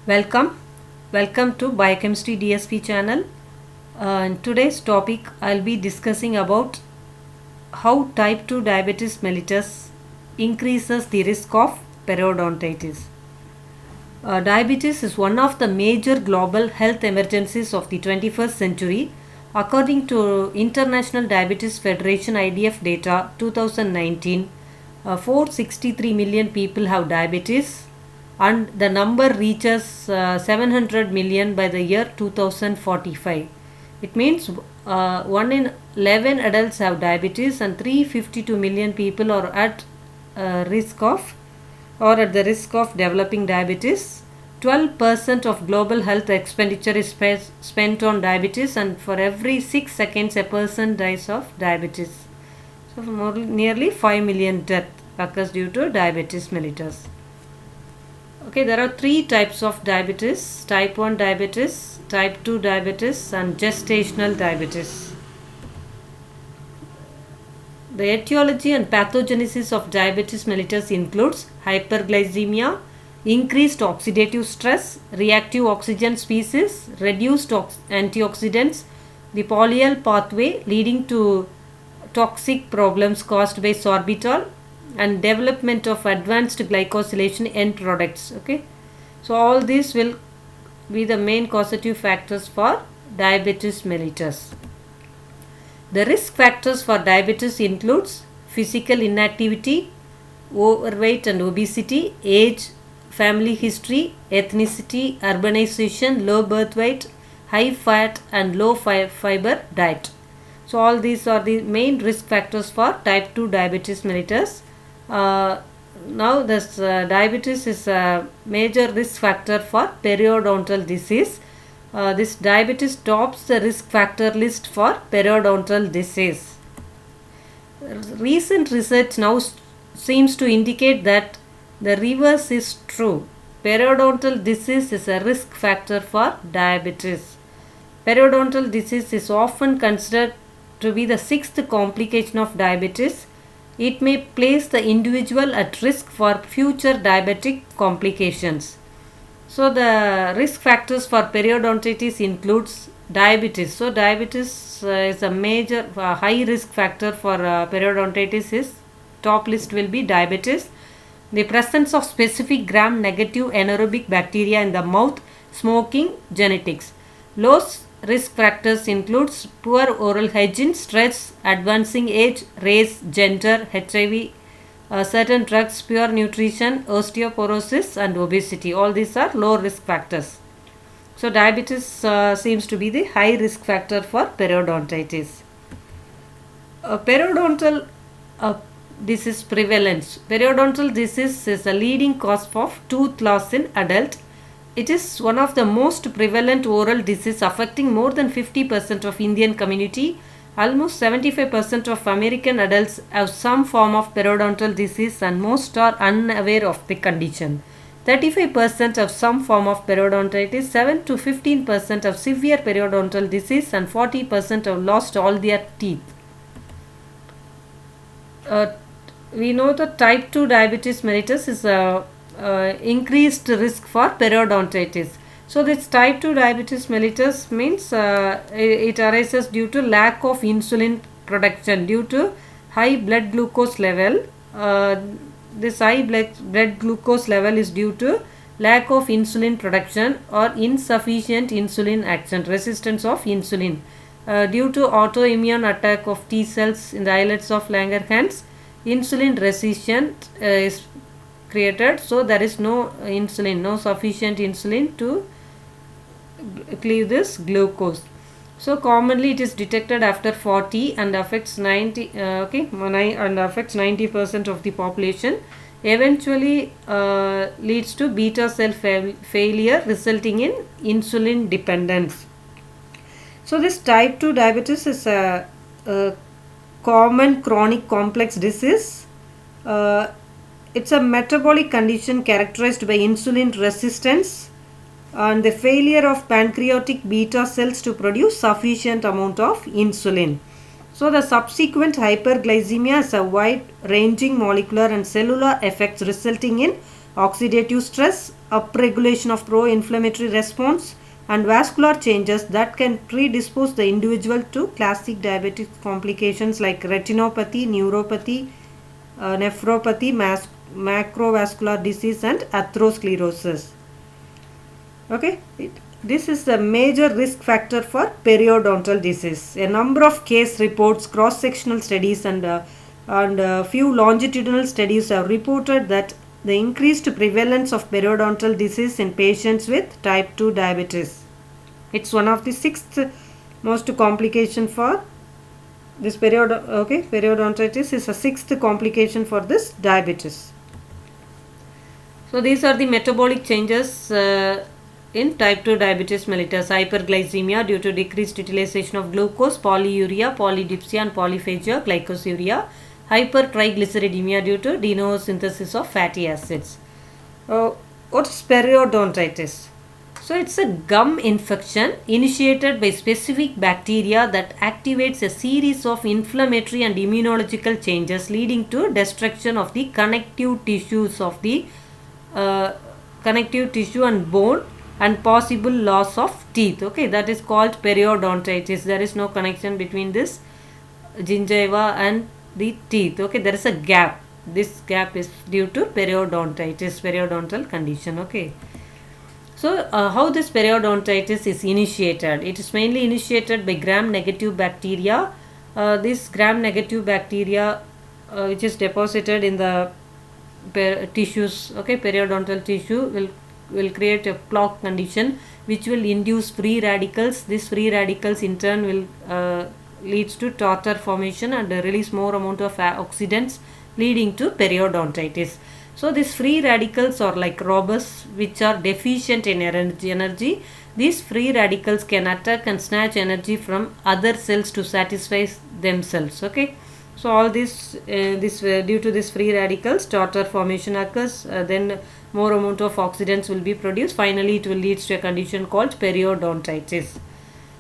Welcome, welcome to Biochemistry DSP channel. In today's topic, I'll be discussing about how type 2 diabetes mellitus increases the risk of periodontitis. Diabetes is one of the major global health emergencies of the 21st century. According to International Diabetes Federation IDF data 2019, 463 million people have diabetes and the number reaches 700 million by the year 2045. It means 1 in 11 adults have diabetes and 352 million people are at risk of or at the risk of developing diabetes. 12% of global health expenditure is spent on diabetes, and for every 6 seconds a person dies of diabetes. So nearly 5 million deaths occurs due to diabetes mellitus. Okay, there are three types of diabetes: type 1 diabetes, type 2 diabetes, and gestational diabetes. The etiology and pathogenesis of diabetes mellitus includes hyperglycemia, increased oxidative stress, reactive oxygen species, reduced antioxidants, the polyol pathway leading to toxic problems caused by sorbitol, and development of advanced glycosylation end products. Okay, so all these will be the main causative factors for diabetes mellitus. The risk factors for diabetes includes physical inactivity, overweight and obesity, age, family history, ethnicity, urbanization, low birth weight, high fat and low fiber diet. So all these are the main risk factors for type 2 diabetes mellitus. Now this diabetes is a major risk factor for periodontal disease. This diabetes tops the risk factor list for periodontal disease. Recent research now seems to indicate that the reverse is true. Periodontal disease is a risk factor for diabetes. Periodontal disease is often considered to be the sixth complication of diabetes. It may place the individual at risk for future diabetic complications. So the risk factors for periodontitis includes diabetes. So diabetes is a major high risk factor for periodontitis. Is top list will be diabetes. The presence of specific gram-negative anaerobic bacteria in the mouth, smoking, genetics. Low risk factors includes poor oral hygiene, stress, advancing age, race, gender, HIV, certain drugs, poor nutrition, osteoporosis and obesity. All these are low risk factors. So diabetes seems to be the high risk factor for periodontitis. Periodontal disease prevalence. Periodontal disease is a leading cause of tooth loss in adult. It is one of the most prevalent oral disease affecting more than 50% of Indian community. Almost 75% of American adults have some form of periodontal disease and most are unaware of the condition. 35% have some form of periodontitis, 7 to 15% have severe periodontal disease and 40% have lost all their teeth. We know that type 2 diabetes mellitus is a increased risk for periodontitis. So this type 2 diabetes mellitus means it arises due to lack of insulin production due to high blood glucose level. This high blood glucose level is due to lack of insulin production or insufficient insulin action, resistance of insulin. Due to autoimmune attack of T cells in the islets of Langerhans, insulin resistance is created, so there is no insulin, no sufficient insulin to cleave this glucose. So commonly it is detected after 40 and affects 90% of the population. Eventually leads to beta cell failure resulting in insulin dependence. So this type 2 diabetes is a common chronic complex disease. It's a metabolic condition characterized by insulin resistance and the failure of pancreatic beta cells to produce sufficient amount of insulin. So the subsequent hyperglycemia has a wide ranging molecular and cellular effects resulting in oxidative stress, upregulation of pro-inflammatory response, and vascular changes that can predispose the individual to classic diabetic complications like retinopathy, neuropathy, nephropathy, macrovascular disease, and atherosclerosis. Okay, this is a major risk factor for periodontal disease. A number of case reports, cross-sectional studies, and few longitudinal studies have reported that the increased prevalence of periodontal disease in patients with type 2 diabetes. It's one of the sixth most complication for this periodontitis is a sixth complication for this diabetes. So these are the metabolic changes in type 2 diabetes mellitus: hyperglycemia due to decreased utilization of glucose, polyuria, polydipsia, and polyphagia, glycosuria; hypertriglyceridemia due to de novo synthesis of fatty acids. What is periodontitis? So it's a gum infection initiated by specific bacteria that activates a series of inflammatory and immunological changes, leading to destruction of the connective tissues of the connective tissue and bone, and possible loss of teeth. Okay, that is called periodontitis. There is no connection between this gingiva and the teeth. Okay, there is a gap. This gap is due to periodontitis, periodontal condition. Okay. So, how this periodontitis is initiated? It is mainly initiated by gram-negative bacteria. This gram-negative bacteria, which is deposited in the tissues, okay, periodontal tissue, will create a plaque condition, which will induce free radicals. These free radicals in turn will leads to tartar formation and release more amount of oxidants, leading to periodontitis. So these free radicals are like robbers which are deficient in energy. These free radicals can attack and snatch energy from other cells to satisfy themselves. Okay. So all this due to this free radicals, tartar formation occurs. Then more amount of oxidants will be produced. Finally, it will lead to a condition called periodontitis.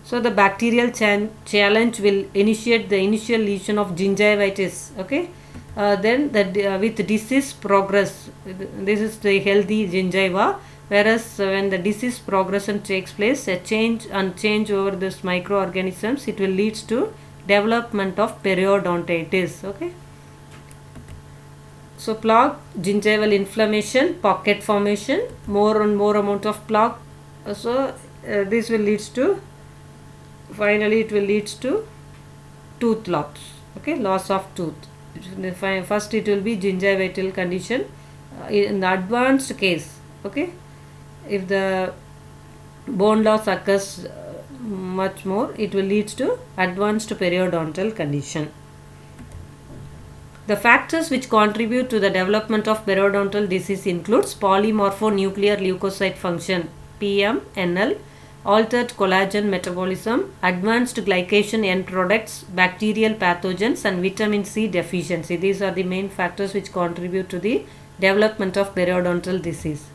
So the bacterial challenge will initiate the initial lesion of gingivitis. Okay. Then with disease progress, this is the healthy gingiva, whereas when the disease progression takes place, a change over this microorganisms, it will lead to development of periodontitis. Okay. So plaque, gingival inflammation, pocket formation, more and more amount of plaque. So this will lead to, finally it will lead to tooth loss. Okay, loss of tooth. First it will be gingivital condition. In the advanced case, okay, if the bone loss occurs much more, it will lead to advanced periodontal condition. The factors which contribute to the development of periodontal disease includes polymorphonuclear leukocyte function (PMNL), altered collagen metabolism, advanced glycation end products, bacterial pathogens, and vitamin C deficiency. These are the main factors which contribute to the development of periodontal disease.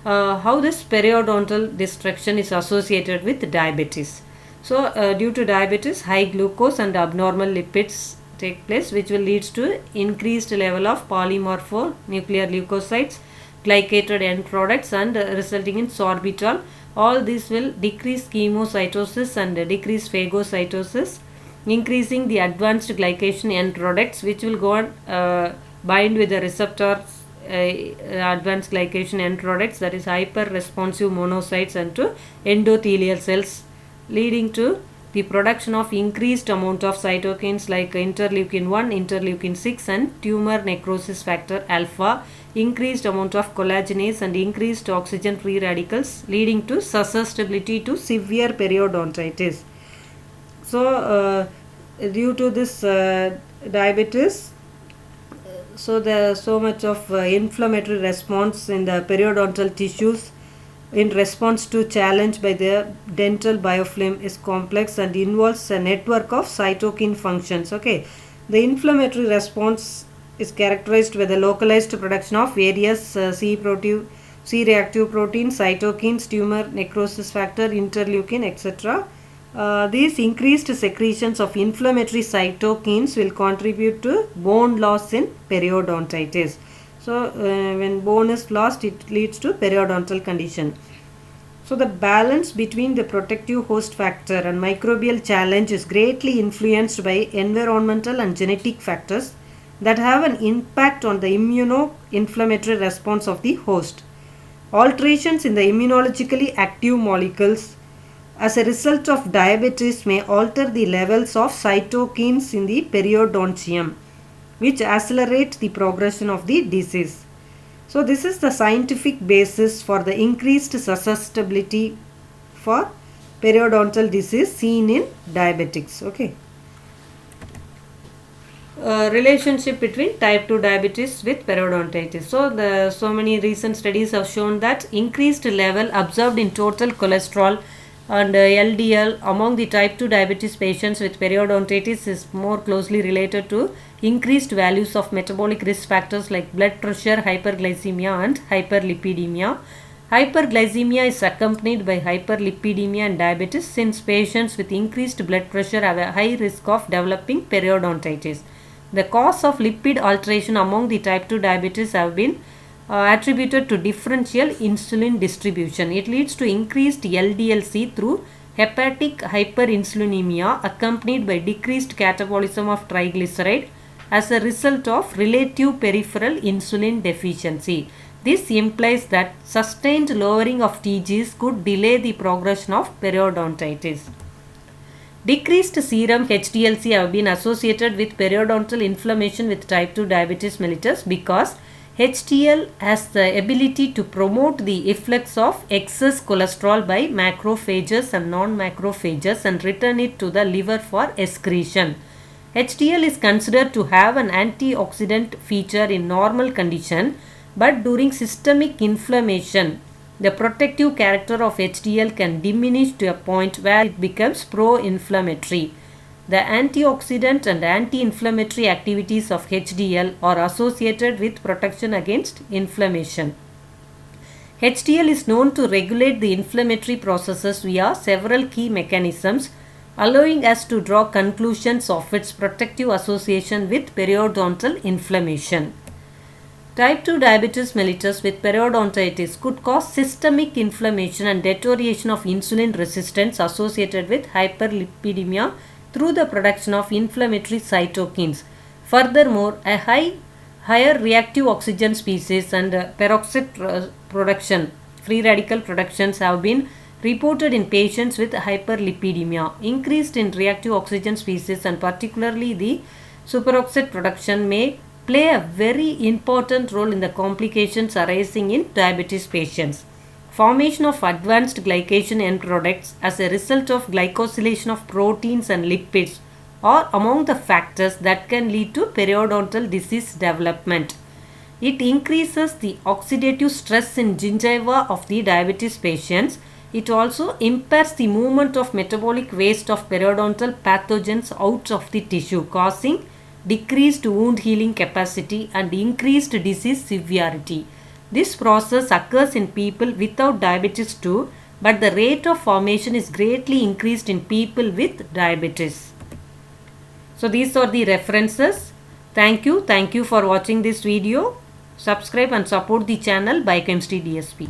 How this periodontal destruction is associated with diabetes. So due to diabetes, high glucose and abnormal lipids take place, which will lead to increased level of polymorphonuclear leukocytes, glycated end products, and resulting in sorbitol. All this will decrease chemocytosis and decrease phagocytosis, increasing the advanced glycation end products, which will go on bind with the receptor advanced glycation end products, that is hyper responsive monocytes, and to endothelial cells, leading to the production of increased amount of cytokines like interleukin 1, interleukin 6, and tumor necrosis factor alpha, increased amount of collagenase, and increased oxygen free radicals, leading to susceptibility to severe periodontitis. So due to this diabetes, so there is so much of inflammatory response in the periodontal tissues in response to challenge by the dental biofilm is complex and involves a network of cytokine functions. Okay, the inflammatory response is characterized by the localized production of various C-reactive proteins, cytokines, tumor necrosis factor, interleukin, etc. These increased secretions of inflammatory cytokines will contribute to bone loss in periodontitis. So when bone is lost, it leads to periodontal condition. So the balance between the protective host factor and microbial challenge is greatly influenced by environmental and genetic factors that have an impact on the immuno-inflammatory response of the host. Alterations in the immunologically active molecules as a result of diabetes may alter the levels of cytokines in the periodontium, which accelerate the progression of the disease. So this is the scientific basis for the increased susceptibility for periodontal disease seen in diabetics. Okay. Relationship between type 2 diabetes with periodontitis. So many recent studies have shown that increased level observed in total cholesterol and LDL among the type 2 diabetes patients with periodontitis is more closely related to increased values of metabolic risk factors like blood pressure, hyperglycemia and hyperlipidemia. Hyperglycemia is accompanied by hyperlipidemia and diabetes since patients with increased blood pressure have a high risk of developing periodontitis. The cause of lipid alteration among the type 2 diabetes have been attributed to differential insulin distribution. It leads to increased LDL-C through hepatic hyperinsulinemia accompanied by decreased catabolism of triglyceride as a result of relative peripheral insulin deficiency. This implies that sustained lowering of TGs could delay the progression of periodontitis. Decreased serum HDL-C have been associated with periodontal inflammation with type 2 diabetes mellitus because HDL has the ability to promote the efflux of excess cholesterol by macrophages and non-macrophages and return it to the liver for excretion. HDL is considered to have an antioxidant feature in normal condition, but during systemic inflammation, the protective character of HDL can diminish to a point where it becomes pro-inflammatory. The antioxidant and anti-inflammatory activities of HDL are associated with protection against inflammation. HDL is known to regulate the inflammatory processes via several key mechanisms, allowing us to draw conclusions of its protective association with periodontal inflammation. Type 2 diabetes mellitus with periodontitis could cause systemic inflammation and deterioration of insulin resistance associated with hyperlipidemia through the production of inflammatory cytokines. Furthermore, a higher reactive oxygen species and peroxide production, free radical productions have been reported in patients with hyperlipidemia. Increased in reactive oxygen species and particularly the superoxide production may play a very important role in the complications arising in diabetes patients. Formation of advanced glycation end products as a result of glycosylation of proteins and lipids are among the factors that can lead to periodontal disease development. It increases the oxidative stress in gingiva of the diabetes patients. It also impairs the movement of metabolic waste of periodontal pathogens out of the tissue, causing decreased wound healing capacity and increased disease severity. This process occurs in people without diabetes too, but the rate of formation is greatly increased in people with diabetes. So these are the references. Thank you for watching this video. Subscribe and support the channel Biochemistry DSP.